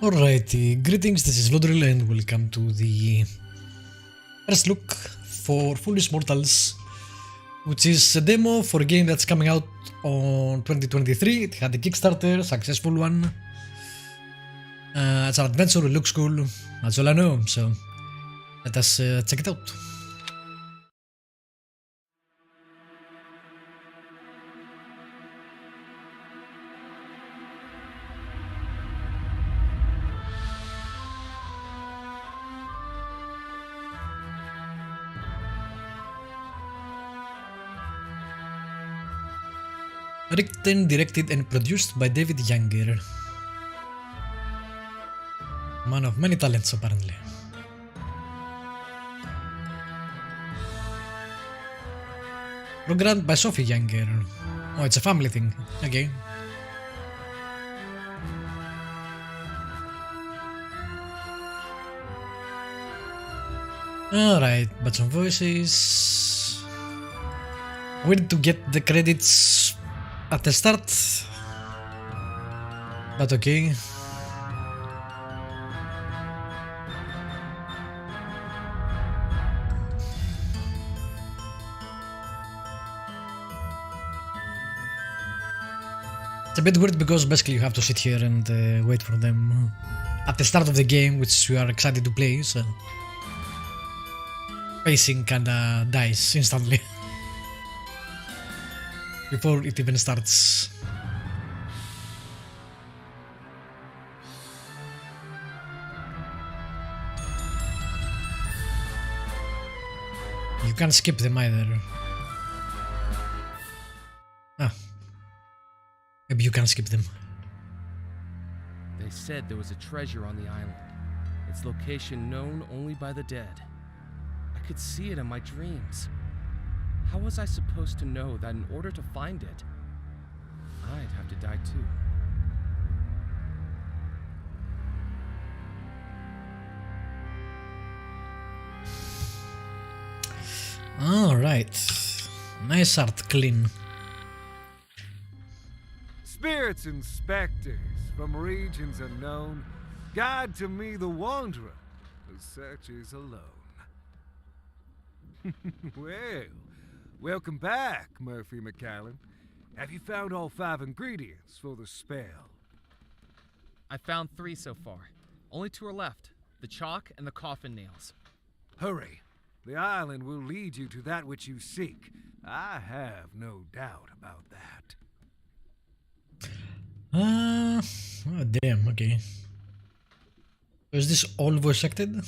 Alrighty, greetings, this is Vlodril and welcome to the first look for Foolish Mortals, which is a demo for a game that's coming out on 2023. It had a Kickstarter, successful one. It's an adventure, it looks cool, that's all I know, so let us check it out. Written, directed and produced by David Younger. Man of many talents apparently. Programmed by Sophie Younger. Oh, it's a family thing. Okay. Alright, but some voices. We need to get the credits at the start, but okay. It's a bit weird because basically you have to sit here and wait for them at the start of the game, which we are excited to play, so pacing kinda dies instantly. Before it even starts. You can't skip them either. Ah. Maybe you can skip them. They said there was a treasure on the island. Its location known only by the dead. I could see it in my dreams. How was I supposed to know that in order to find it, I'd have to die too? Alright. Nice art, clean. Spirits and specters from regions unknown, guide to me the wanderer who searches alone. Well, welcome back, Murphy McCallan. Have you found all 5 ingredients for the spell? I found 3 so far. Only 2 are left. The chalk and the coffin nails. Hurry. The island will lead you to that which you seek. I have no doubt about that. Oh damn, okay. Is this all voice acted?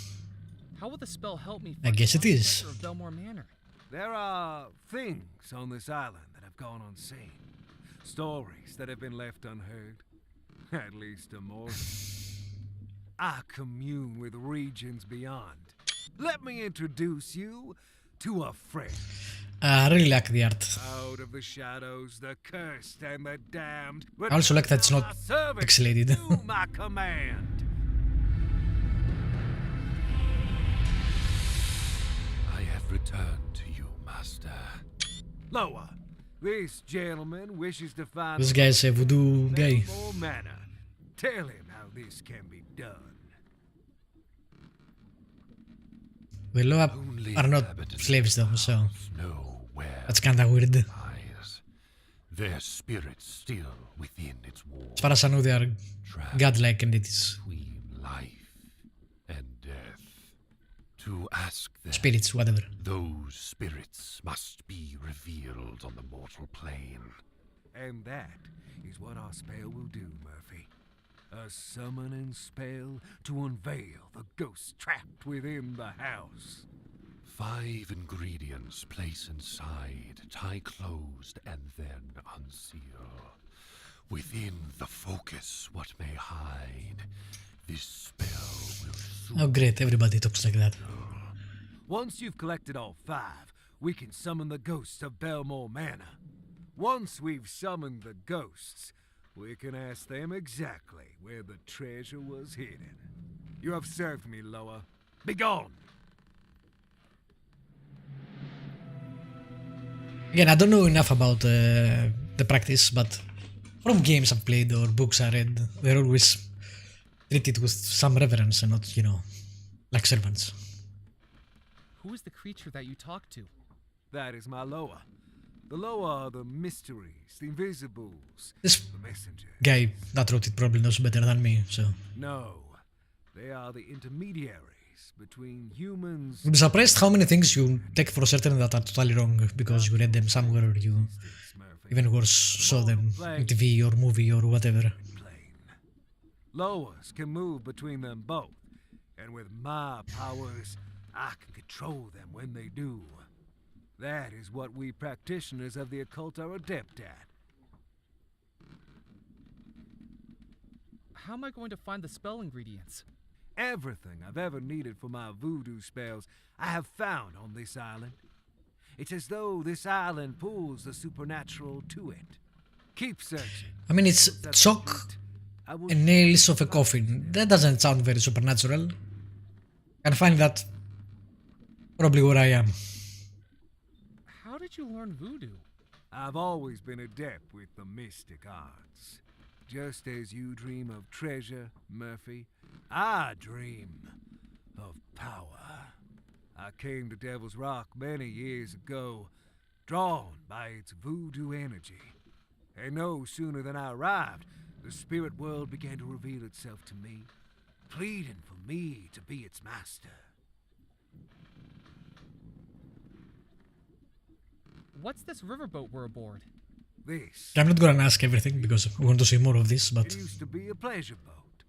How will the spell help me find I guess it the is. treasure of Bellemore Manor? There are things on this island that have gone unseen. Stories that have been left unheard. At least immortal. I commune with regions beyond. Let me introduce you to a friend. I really like the art. Out of the shadows, the cursed and the damned. I also like that it's not pixelated. To my command. I have returned to you, Master. Loa, this gentleman wishes to find This guy is a voodoo guy. Bellemore Manor. Tell him how this can be done. The Loa Only are not inhabitants slaves though, of the so house know where that's kinda weird. As lies. Their spirits still within its walls. far as I know, they are Trapped godlike entities. between life and death. To ask them, Spirits, whatever. those spirits must be revealed on the mortal plane. And that is what our spell will do, Murphy. A summoning spell to unveil the ghosts trapped within the house. 5 ingredients place inside, tie closed, and then unseal. Within the focus what may hide, this spell will soon Oh great, everybody talks like that. Once you've collected all 5, we can summon the ghosts of Bellemore Manor. Once we've summoned the ghosts, we can ask them exactly where the treasure was hidden. You have served me, Loa. Begone! Again, I don't know enough about the practice, but from games I've played or books I read, they're always treated with some reverence and not, you know, like servants. Who is the creature that you talk to? That is my Loa. The Loa are the mysteries, the invisibles, This the messengers. guy that wrote it probably knows better than me, so... No, they are the intermediaries between humans. You'll be surprised how many things you take for certain that are totally wrong because you read them somewhere or you, even worse, saw them in TV or movie or whatever. Plain. Loas can move between them both, and with my powers, I can control them when they do. That is what we practitioners of the occult are adept at. How am I going to find the spell ingredients? Everything I've ever needed for my voodoo spells, I have found on this island. It's as though this island pulls the supernatural to it. Keep searching. I mean, it's chalk and nails of a coffin. That doesn't sound very supernatural. Can find that probably where I am. How did you learn voodoo? I've always been adept with the mystic arts. Just as you dream of treasure, Murphy, I dream of power. I came to Devil's Rock many years ago, drawn by its voodoo energy. And no sooner than I arrived, the spirit world began to reveal itself to me, pleading for me to be its master. What's this riverboat we're aboard? This. I'm not gonna ask everything because we want to see more of this, but... It used to be a pleasure boat,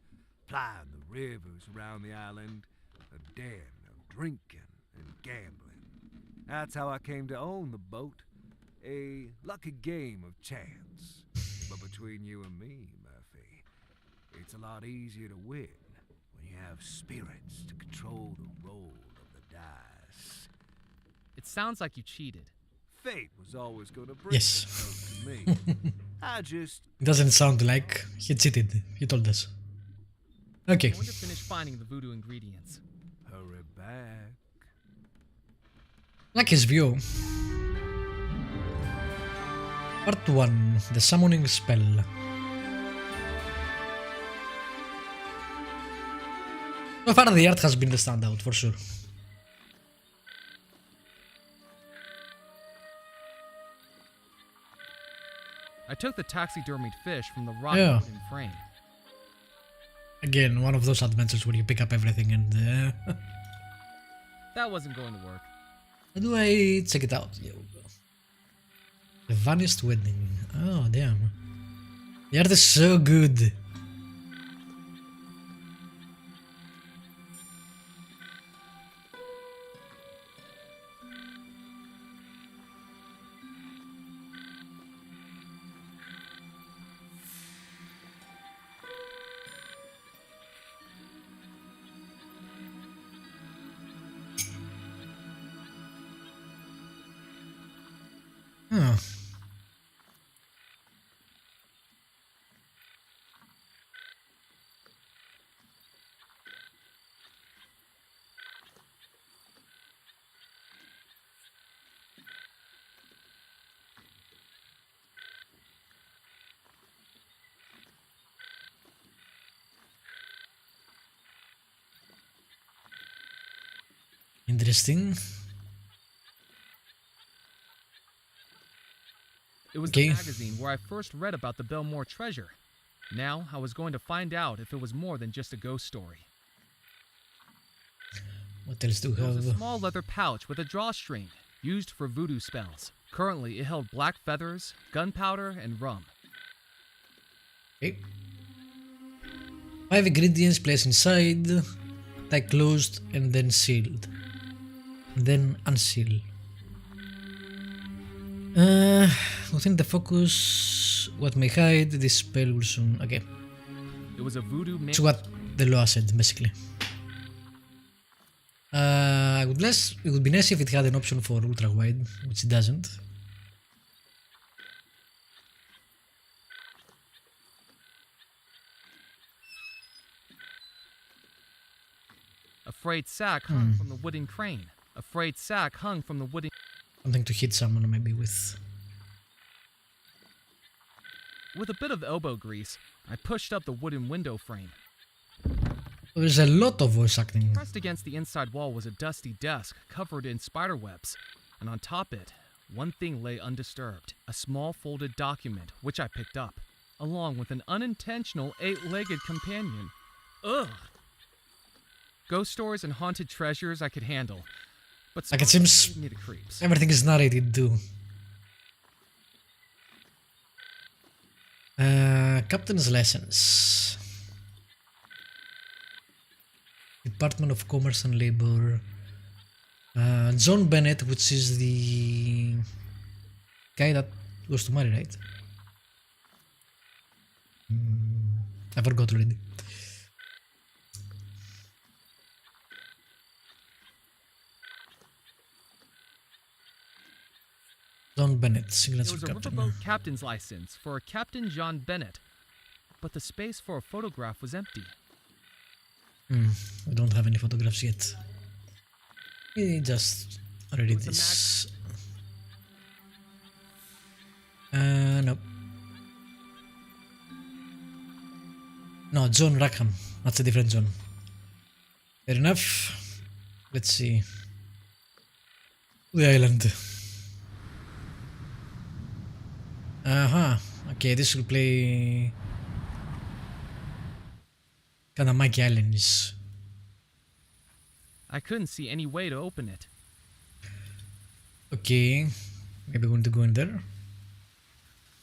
plying the rivers around the island, a den of drinking and gambling. That's how I came to own the boat, a lucky game of chance. But between you and me, Murphy, it's a lot easier to win when you have spirits to control the roll of the dice. It sounds like you cheated. Fate was always going to bring Yes. it close to me. I just... It doesn't sound like he cheated, he told us. Okay. I'm going to finish finding the voodoo ingredients. Hurry back. Like his view. Part 1. The Summoning Spell. So far the art has been the standout, for sure. I took the taxidermied fish from the rock Yeah. wooden frame. Again, one of those adventures where you pick up everything and... That wasn't going to work. How do I check it out? Here we go. The Vanished Wedding. Oh, damn. The art is so good. Huh. Interesting. It was Okay. the magazine where I first read about the Bellemore treasure. Now I was going to find out if it was more than just a ghost story. What else do we It was a have? small leather pouch with a drawstring, used for voodoo spells. Currently, it held black feathers, gunpowder, and rum. Okay. 5 ingredients placed inside, tie closed and then sealed. Then unseal. Within the focus, what may hide, this spell will soon... Okay, It was a voodoo it's what the law said, basically. It would be nice if it had an option for ultra wide, which it doesn't. A frayed sack hung from the wooden crane. A frayed sack hung from the wooden... Something to hit someone maybe with. With a bit of elbow grease, I pushed up the wooden window frame. There's a lot of voice acting. Pressed against the inside wall was a dusty desk covered in spider webs, and on top it, one thing lay undisturbed, a small folded document which I picked up, along with an unintentional 8-legged companion. Ugh! Ghost stories and haunted treasures I could handle, but Like it spiders seems gave me the creeps. everything is narrated too. Captain's lessons. Department of Commerce and Labor. John Bennett, which is the guy that goes to marry, right? I forgot already. John Bennett, It signature was a captain. riverboat captain's license for a Captain John Bennett, but the space for a photograph was empty. We don't have any photographs yet. We just already Was the this. No. No, John Rackham. That's a different John. Fair enough. Let's see. The island. Okay, this will play kinda Mikey Islands. I couldn't see any way to open it. Okay, maybe we're going to go in there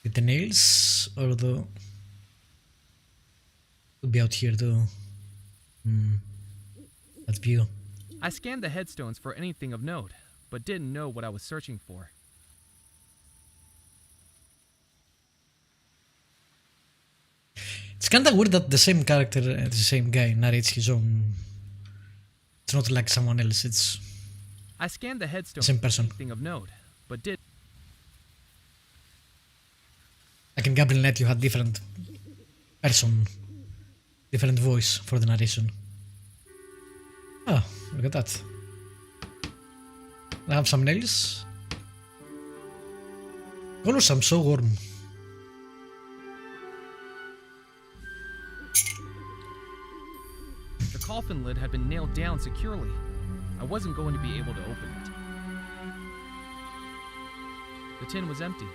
with the nails, although could be out here though. That view. I scanned the headstones for anything of note, but didn't know what I was searching for. It's kinda weird that the same character, the same guy, narrates his own. It's not like someone else, it's I scanned the headstones same for person. anything of note, but did. Like in Gabriel Knight, you had different person, different voice for the narration. Oh, look at that. I have some nails. Gosh, I'm so warm. The coffin lid had been nailed down securely. I wasn't going to be able to open it. The tin was empty.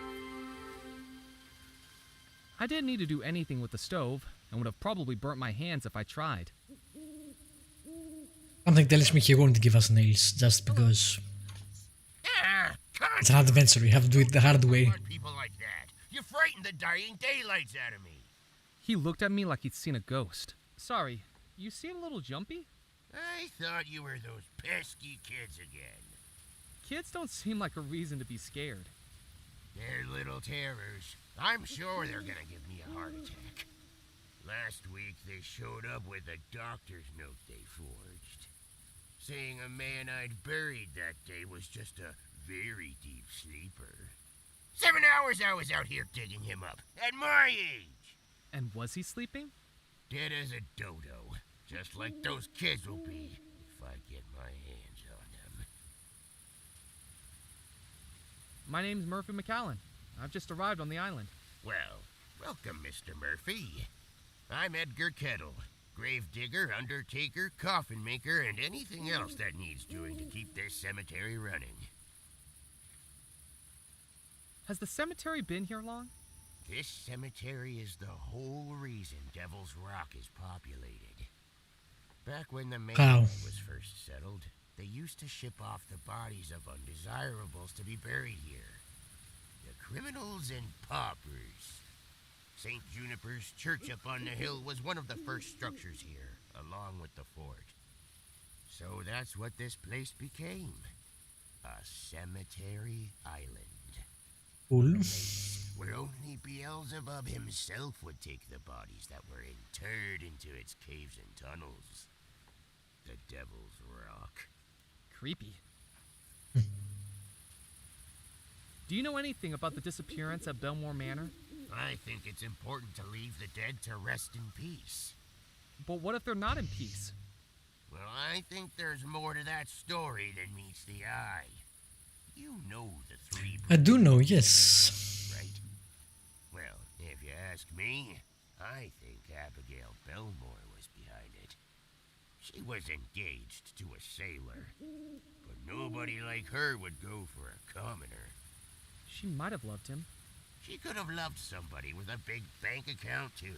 I didn't need to do anything with the stove, and would have probably burnt my hands if I tried. Something tells me he won't give us nails just because it's an adventure. You have to do it the hard way. People like that. You frighten the dying daylights out of me. He looked at me like he'd seen a ghost. Sorry, you seem a little jumpy? I thought you were those pesky kids again. Kids don't seem like a reason to be scared. They're little terrors. I'm sure they're gonna give me a heart attack. Last week they showed up with a doctor's note they forged, saying a man I'd buried that day was just a very deep sleeper. 7 hours I was out here digging him up, at my age. And was he sleeping? Dead as a dodo, just like those kids will be if I get my hands on them. My name's Murphy McCallan. I've just arrived on the island. Well, welcome, Mr. Murphy. I'm Edgar Kettle, gravedigger, undertaker, coffin maker, and anything else that needs doing to keep this cemetery running. Has the cemetery been here long? This cemetery is the whole reason Devil's Rock is populated. Back when the mainland was first settled, they used to ship off the bodies of undesirables to be buried here. The criminals and paupers. St. Juniper's church up on the hill was one of the first structures here, along with the fort. So that's what this place became. A cemetery island. Cool. Where only Beelzebub himself would take the bodies that were interred into its caves and tunnels. The Devil's Rock. Creepy. Do you know anything about the disappearance at Bellemore Manor? I think it's important to leave the dead to rest in peace. But what if they're not in peace? Well, I think there's more to that story than meets the eye. You know the three... I do know, yes. Right? Well, if you ask me, I think Abigail Bellemore was behind it. She was engaged to a sailor, but nobody like her would go for a commoner. She might have loved him. She could have loved somebody with a big bank account, too.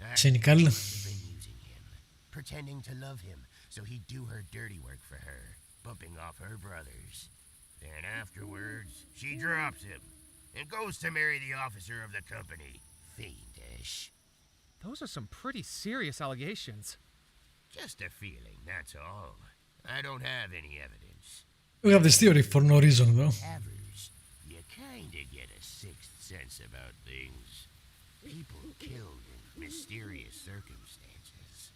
I Cynical. must have been using him, pretending to love him so he'd do her dirty work for her, bumping off her brothers. Then afterwards, she drops him and goes to marry the officer of the company. Fiendish. Those are some pretty serious allegations. Just a feeling, that's all. I don't have any evidence. We have this theory for no reason though. Havers, you kinda get a sixth sense about things. People killed in mysterious circumstances.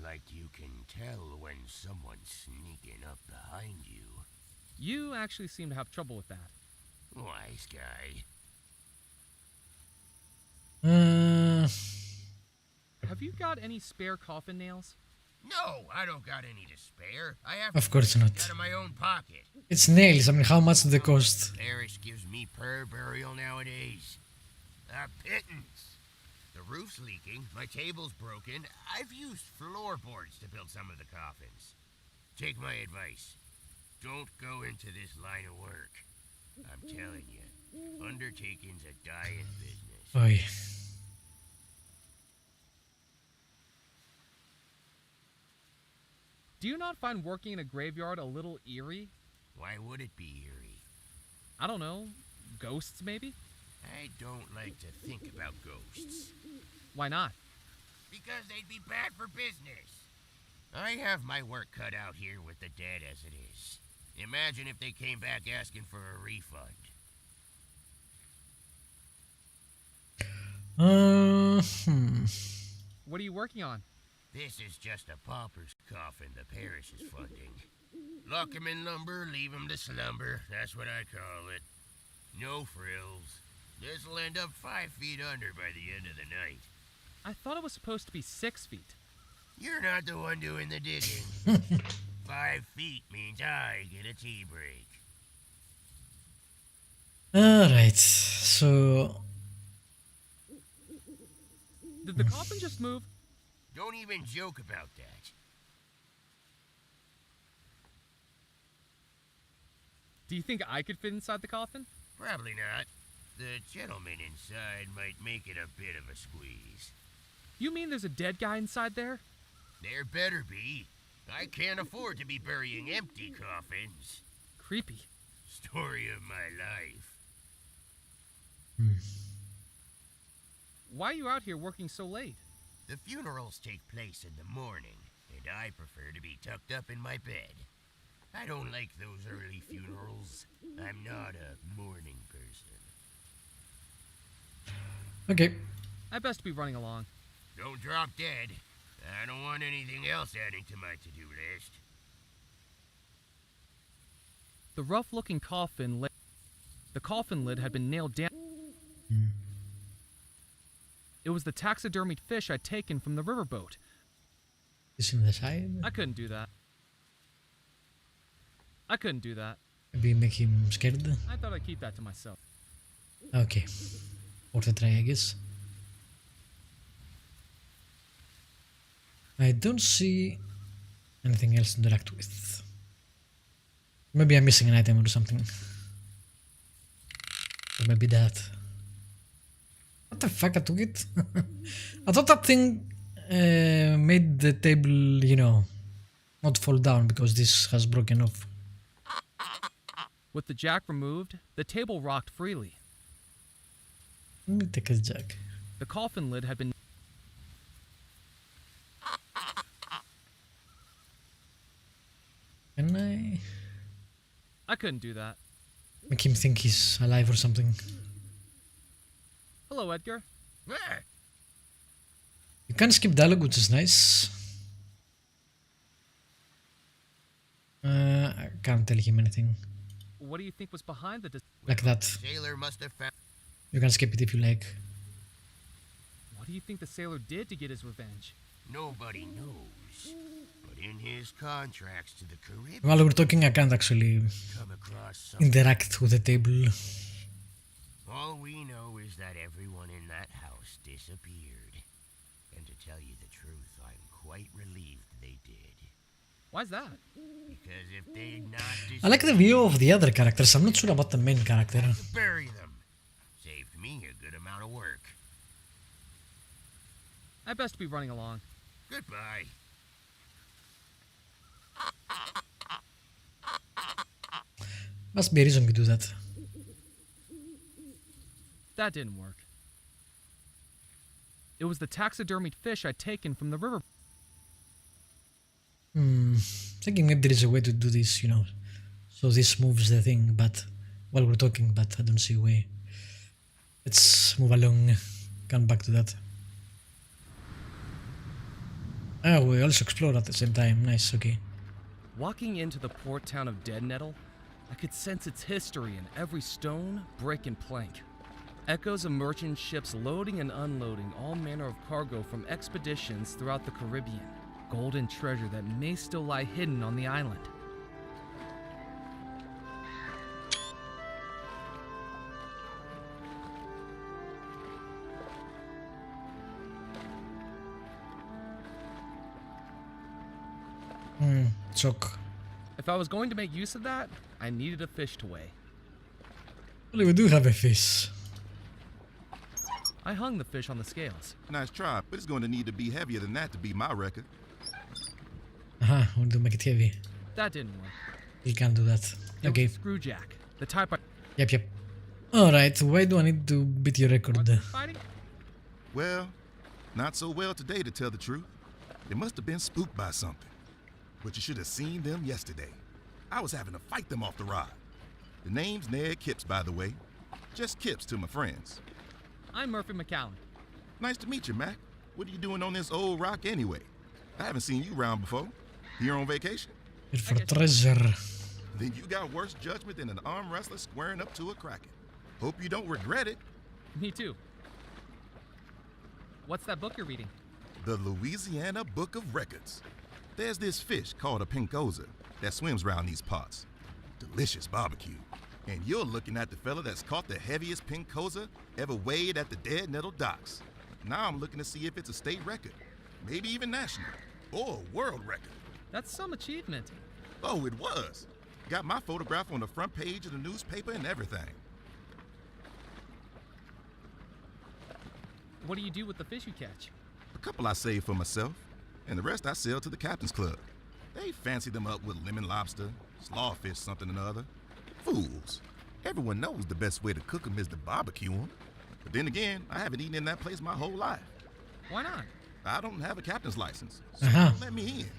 Like you can tell when someone's sneaking up behind you. You actually seem to have trouble with that. Wise guy. Have you got any spare coffin nails? No, I don't got any to spare. I have Of course to not. out of my own pocket. It's nails. I mean, how much do they cost? Parish gives me per burial nowadays. A pittance. The roof's leaking, my table's broken. I've used floorboards to build some of the coffins. Take my advice. Don't go into this line of work. I'm telling you, undertaking's a dying business. Oy. Do you not find working in a graveyard a little eerie? Why would it be eerie? I don't know. Ghosts, maybe? I don't like to think about ghosts. Why not? Because they'd be bad for business. I have my work cut out here with the dead as it is. Imagine if they came back asking for a refund. What are you working on? This is just a pauper's coffin the parish is funding. Lock 'em in lumber, leave 'em to slumber. That's what I call it. No frills. This'll end up 5 feet under by the end of the night. I thought it was supposed to be 6 feet. You're not the one doing the digging. 5 feet means I get a tea break. Alright, so... Did the coffin just move? Don't even joke about that. Do you think I could fit inside the coffin? Probably not. The gentleman inside might make it a bit of a squeeze. You mean there's a dead guy inside there? There better be. I can't afford to be burying empty coffins. Creepy. Story of my life. Why are you out here working so late? The funerals take place in the morning, and I prefer to be tucked up in my bed. I don't like those early funerals. I'm not a morning person. Okay. I best be running along. Don't drop dead. I don't want anything else adding to my to-do list. The rough-looking coffin lid. The coffin lid had been nailed down. It was the taxidermied fish I'd taken from the riverboat. Is in the side? I couldn't do that. I couldn't do that. Maybe make him scared? I thought I'd keep that to myself. Okay. Worth a try, I guess. I don't see anything else to interact with. Maybe I'm missing an item or something. Or maybe that. What the fuck, I took it? I thought that thing made the table, you know, not fall down because this has broken off. With the jack removed, the table rocked freely. Let me take a jack. The coffin lid had been... Can I I couldn't do that. make him think he's alive or something? Hello, Edgar. Ah, You can skip dialogue, which is nice. I can't tell him anything. What do you think was behind the... Like that. sailor must have found... You can skip it if you like. What do you think the sailor did to get his revenge? Nobody knows. But in his contracts to the Caribbean, While we're talking, I can't actually come across something. interact with the table. All we know is that everyone in that house disappeared. And to tell you the truth, I'm quite relieved they did. Why's that? Because if they'd not I like the view of the other characters. I'm not sure about the main character. bury them. Saved me a good amount of work. I best be running along. Goodbye. Must be a reason we do that. That didn't work. It was the taxidermied fish I'd taken from the river. Thinking maybe there is a way to do this, you know. So this moves the thing, but while we're talking, but I don't see a way. Let's move along. Come back to that. Oh, we also explore at the same time. Nice, okay. Walking into the port town of Dead Nettle, I could sense its history in every stone, brick, and plank. Echoes of merchant ships loading and unloading all manner of cargo from expeditions throughout the Caribbean. Gold and treasure that may still lie hidden on the island. Choke. If I was going to make use of that, I needed a fish to weigh. Well, we do have a fish. I hung the fish on the scales. Nice try, but it's going to need to be heavier than that to beat my record. Aha, we want to make it heavy. That didn't work. We can't do that. It Okay. was a screw jack, the type I... Yep. Alright, why do I need to beat your record? Fighting? Well, not so well today to tell the truth. They must have been spooked by something. But you should have seen them yesterday. I was having to fight them off the rod. The name's Ned Kipps, by the way. Just Kipps to my friends. I'm Murphy McCallan. Nice to meet you, Mac. What are you doing on this old rock anyway? I haven't seen you around before. Here on vacation? Here for treasure. Then you got worse judgment than an arm wrestler squaring up to a kraken. Hope you don't regret it. Me too. What's that book you're reading? The Louisiana Book of Records. There's this fish called a pinkoza that swims around these parts. Delicious barbecue. And you're looking at the fella that's caught the heaviest pinkoza ever weighed at the Dead Nettle docks. Now I'm looking to see if it's a state record, maybe even national, or a world record. That's some achievement. Oh, it was. Got my photograph on the front page of the newspaper and everything. What do you do with the fish you catch? A couple I save for myself, and the rest I sell to the captain's club. They fancy them up with lemon lobster, slawfish something or other. Fools. Everyone knows the best way to cook them is to barbecue them. But then again, I haven't eaten in that place my whole life. Why not? I don't have a captain's license, so Uh-huh. don't let me in.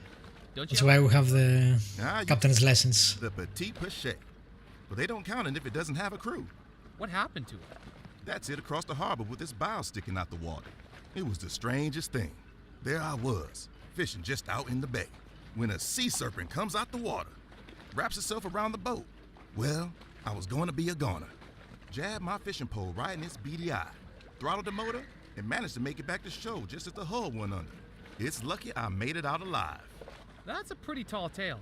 Don't you That's why we have the Ah, you- captain's license. The petit pichet. But they don't count it if it doesn't have a crew. What happened to it? That's it across the harbor with its bow sticking out the water. It was the strangest thing. There I was, fishing just out in the bay, when a sea serpent comes out the water, wraps itself around the boat. Well, I was going to be a goner. Jabbed my fishing pole right in its beady eye, throttled the motor, and managed to make it back to shore just as the hull went under. It's lucky I made it out alive. That's a pretty tall tale.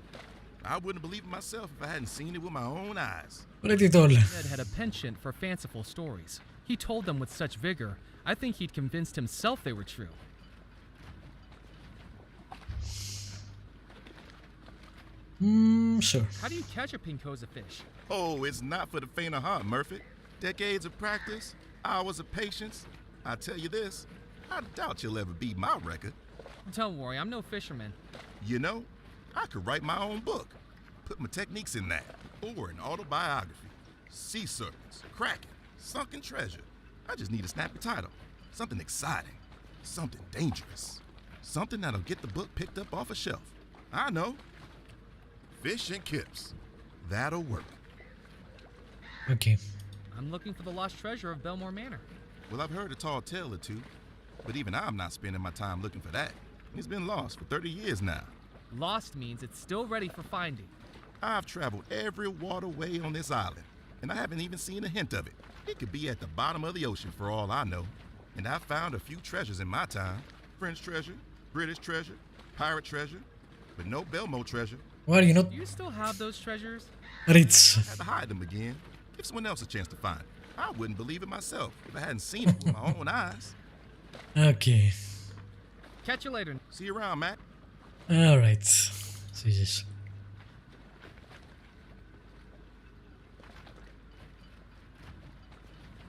I wouldn't believe it myself if I hadn't seen it with my own eyes. Read it all. Ned had a penchant for fanciful stories. He told them with such vigor, I think he'd convinced himself they were true. Sure. How do you catch a pinkoza fish? Oh, it's not for the faint of heart, Murphy. Decades of practice, hours of patience. I tell you this, I doubt you'll ever beat my record. Don't worry, I'm no fisherman. You know, I could write my own book, put my techniques in that, or an autobiography. Sea serpents, kraken, sunken treasure. I just need a snappy title, something exciting, something dangerous, something that'll get the book picked up off a shelf. I know. Fish and Kipps. That'll work. Okay. I'm looking for the lost treasure of Bellemore Manor. Well, I've heard a tall tale or two, but even I'm not spending my time looking for that. It's been lost for 30 years now. Lost means it's still ready for finding. I've traveled every waterway on this island, and I haven't even seen a hint of it. It could be at the bottom of the ocean for all I know. And I've found a few treasures in my time. French treasure, British treasure, pirate treasure, but no Bellemore treasure. Why are you not Do you still have those treasures? rich? I had to hide them again. Give someone else a chance to find it. I wouldn't believe it myself if I hadn't seen it with my own eyes. Okay. Catch you later. See you around, Matt. Alright. Jesus.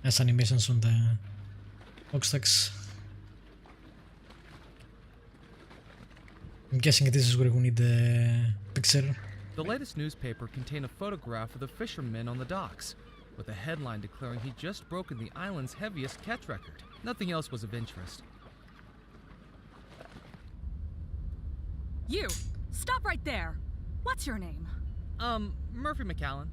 Nice animations on the Hogstacks. I'm guessing this is where we need the picture. The latest newspaper contained a photograph of the fisherman on the docks, with a headline declaring he'd just broken the island's heaviest catch record. Nothing else was of interest. You! Stop right there! What's your name? Murphy McCallan.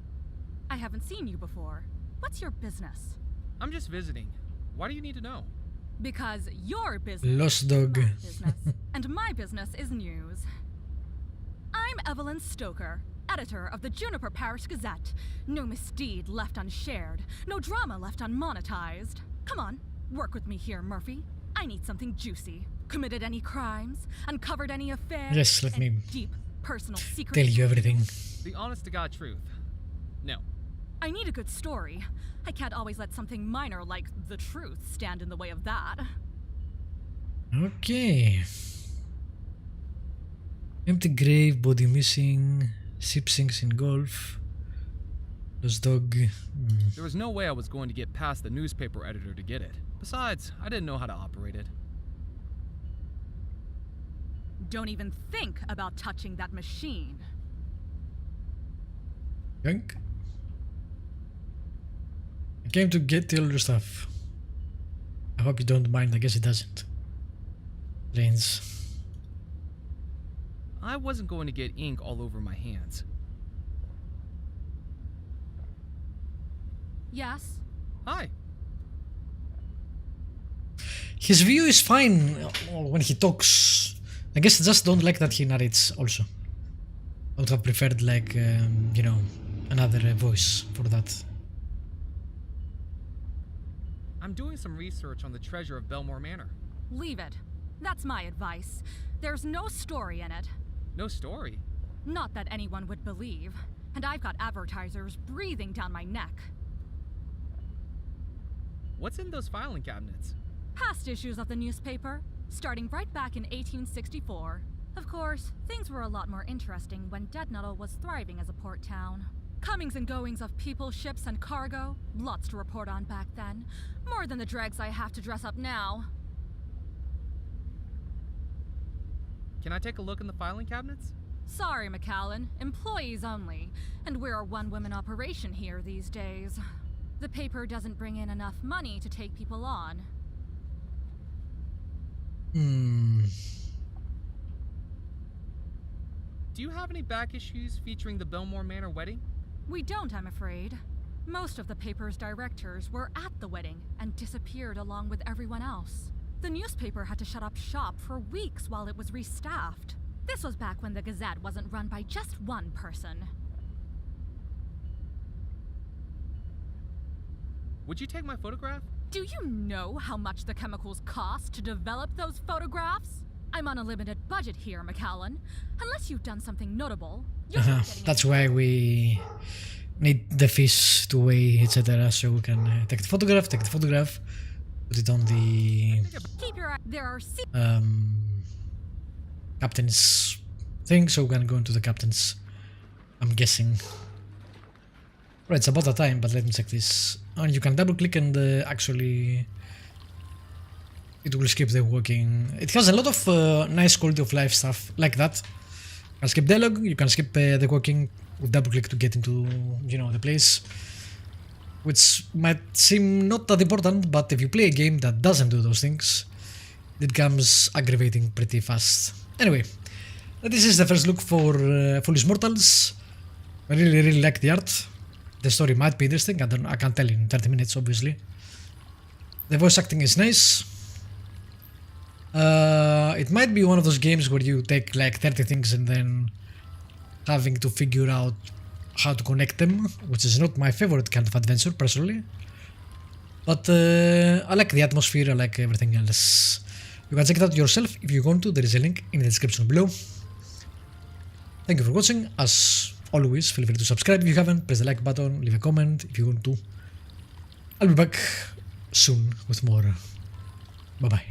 I haven't seen you before. What's your business? I'm just visiting. Why do you need to know? Because your business Lost dog. is my business, and my business is news. I'm Evelyn Stoker, editor of the Juniper Parish Gazette. No misdeed left unshared, no drama left unmonetized. Come on, work with me here, Murphy. I need something juicy. Committed any crimes? Uncovered any affairs? Yes, let me deep personal secrets. tell you everything. The honest-to-God truth. No. I need a good story. I can't always let something minor like the truth stand in the way of that. Okay. Empty grave, body missing, ship sinks in Gulf. Lost dog. There was no way I was going to get past the newspaper editor to get it. Besides, I didn't know how to operate it. Don't even think about touching that machine. Yoink. I came to get all your stuff. I hope you don't mind. I guess it doesn't. Brains. I wasn't going to get ink all over my hands. Yes? Hi. His view is fine when he talks. I guess I just don't like that he narrates also. I would have preferred like, you know, another voice for that. I'm doing some research on the treasure of Bellemore Manor. Leave it. That's my advice. There's no story in it. No story. Not that anyone would believe. And I've got advertisers breathing down my neck. What's in those filing cabinets? Past issues of the newspaper, starting right back in 1864. Of course, things were a lot more interesting when Dead Nuddle was thriving as a port town. Comings and goings of people, ships, and cargo. Lots to report on back then. More than the dregs I have to dress up now. Can I take a look in the filing cabinets? Sorry, McCallan. Employees only. And we're a one-woman operation here these days. The paper doesn't bring in enough money to take people on. Do you have any back issues featuring the Bellemore Manor wedding? We don't, I'm afraid. Most of the paper's directors were at the wedding and disappeared along with everyone else. The newspaper had to shut up shop for weeks while it was restaffed. This was back when the Gazette wasn't run by just one person. Would you take my photograph? Do you know how much the chemicals cost to develop those photographs? I'm on a limited budget here, McCallan. Unless you've done something notable, you're not getting That's why we need the fish to weigh, etc. So we can take the photograph, put it on the Keep your eye. There are captain's thing, so we can go into the captain's, I'm guessing. Right, it's about that time, but let me check this. And you can double click and actually it will skip the walking. It has a lot of nice quality of life stuff like that. You can skip dialogue, you can skip the walking with double click to get into, you know, the place. Which might seem not that important, but if you play a game that doesn't do those things, it becomes aggravating pretty fast. Anyway, this is the first look for Foolish Mortals. I really like the art. The story might be interesting, I can't tell in 30 minutes obviously. The voice acting is nice. It might be one of those games where you take like 30 things and then having to figure out how to connect them, which is not my favorite kind of adventure personally. But I like the atmosphere, I like everything else. You can check it out yourself if you want to, there is a link in the description below. Thank you for watching. As always, feel free to subscribe if you haven't, press the like button, leave a comment if you want to. I'll be back soon with more. Bye bye.